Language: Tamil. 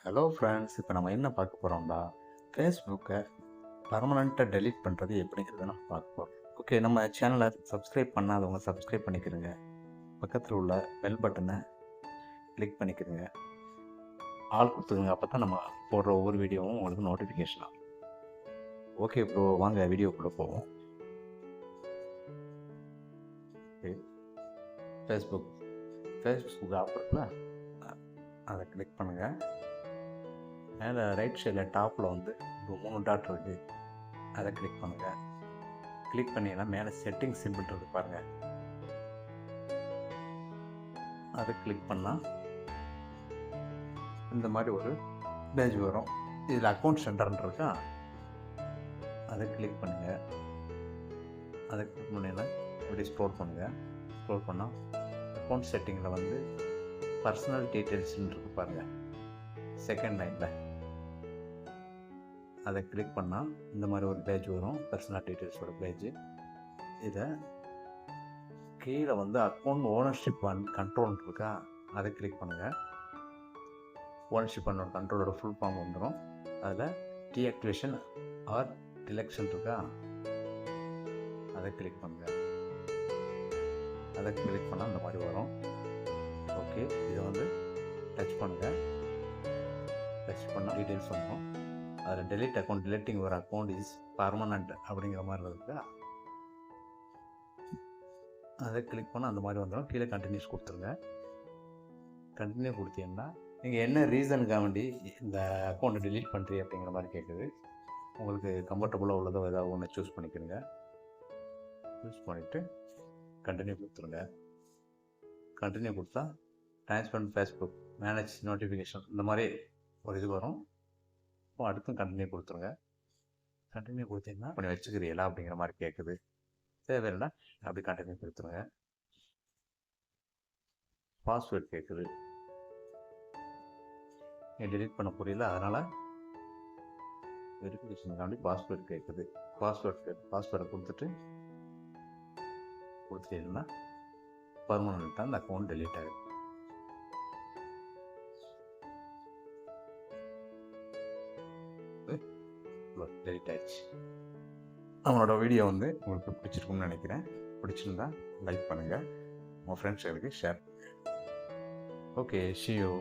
ஹலோ ஃப்ரெண்ட்ஸ், இப்போ நம்ம என்ன பார்க்க போகிறோம்னா ஃபேஸ்புக்கை பர்மனெண்ட்டாக டெலீட் பண்ணுறது எப்படிங்கிறத நம்ம பார்க்க போகிறோம். ஓகே, நம்ம சேனலை சப்ஸ்கிரைப் பண்ணாதவங்க சப்ஸ்கிரைப் பண்ணிக்கிறங்க. பக்கத்தில் உள்ள பெல் பட்டனை கிளிக் பண்ணிக்கிறங்க. ஆள் கொடுத்துருங்க. அப்போ தான் நம்ம போடுற ஒவ்வொரு வீடியோவும் உங்களுக்கு நோட்டிஃபிகேஷன் ஆகும். ஓகே ப்ரோ, வாங்க வீடியோக்குள்ளே போவோம். ஓகே, ஃபேஸ்புக் ஆப் இருக்குல்ல, அதை கிளிக் பண்ணுங்கள். மேலே ரைட் சைடில் டாப்பில் வந்து ஒரு 3 டாட் இருக்குது, அதை கிளிக் பண்ணுங்கள். கிளிக் பண்ணிங்கன்னா மேலே செட்டிங் சிம்பிள் இருக்குது பாருங்கள், அதை கிளிக் பண்ணால் இந்த மாதிரி ஒரு பேஜ் வரும். இதில் அக்கௌண்ட் சென்டர்னு இருக்கா, அதை கிளிக் பண்ணுங்கள். அதை கிளிக் பண்ணிங்கன்னா இப்படி ஸ்க்ரோல் பண்ணுங்கள். ஸ்க்ரோல் பண்ணால் அக்கௌண்ட் செட்டிங்கில் வந்து பர்சனல் டீட்டெயில்ஸ்ன்னு இருக்கு பாருங்கள், செகண்ட் லைனில் அதை கிளிக் பண்ணால் இந்த மாதிரி ஒரு பேஜ் வரும், பர்சனல் டீட்டெயில்ஸோட பேஜ். இதை கீழே வந்து அக்கௌண்ட் ஓனர்ஷிப் அண்ட் கண்ட்ரோல் இருக்கா, அதை கிளிக் பண்ணுங்கள். ஓனர்ஷிப் அண்ட் கண்ட்ரோலோட ஃபுல் ஃபார்ம் வந்துடும். அதில் டீஆக்டிவேஷன் ஆர் டிலெக்ஷன் இருக்கா, அதை கிளிக் பண்ணுங்கள். அதை கிளிக் பண்ணால் அந்த மாதிரி வரும். ஓகே, இதை வந்து டச் பண்ணுங்கள். டச் பண்ணால் டீட்டெயில்ஸ் வந்துடும். அதில் டெலிட் அக்கௌண்ட், டிலெக்டிங் ஒரு அக்கௌண்ட் இஸ் பர்மனண்ட் அப்படிங்கிற மாதிரி இருக்கா, அதை கிளிக் பண்ணால் அந்த மாதிரி வந்துடும். கீழே கண்டினியூஸ் கொடுத்துருங்க. கண்டினியூ கொடுத்தீங்கன்னா நீங்கள் என்ன ரீசனுக்காக வேண்டி இந்த அக்கௌண்ட்டை டெலீட் பண்ணுறீங்க அப்படிங்கிற மாதிரி கேட்குது. உங்களுக்கு கம்ஃபர்டபுளாக உள்ளதோ ஏதாவது ஒன்று சூஸ் பண்ணிக்கிறங்க. சூஸ் பண்ணிவிட்டு கண்டினியூ கொடுத்துருங்க. கண்டினியூ கொடுத்தா ட்ரான்ஸ்பரண்ட் ஃபேஸ்புக் மேனேஜ் நோட்டிஃபிகேஷன் இந்த மாதிரி ஒரு இது வரும். இப்போ அடுத்தும் கண்டினியூ கொடுத்துருங்க. கண்டினியூ கொடுத்தீங்கன்னா பண்ணி வச்சுக்கிறீங்களா அப்படிங்கிற மாதிரி கேட்குது. தேவையில்லை அப்படி கண்டினியூ கொடுத்துருங்க. பாஸ்வேர்டு கேட்குது, டெலிட் பண்ண புரியல, அதனால் வெரிஃபிகேஷனுக்காண்டி பாஸ்வேர்டு கேட்குது. பாஸ்வேர்டை கொடுத்துட்டீங்கன்னா பர்மனெண்ட்டாக அந்த அக்கௌண்ட் டெலீட் ஆகிடும். டெலீட் ஆயிடுச்சு. நம்மளோட வீடியோ வந்து உங்களுக்கு பிடிச்சிருக்கும்னு நினைக்கிறேன். பிடிச்சிருந்தா லைக் பண்ணுங்கள், உங்கள் ஃப்ரெண்ட்ஸுகளுக்கு ஷேர் பண்ணுங்கள். Okay, see you.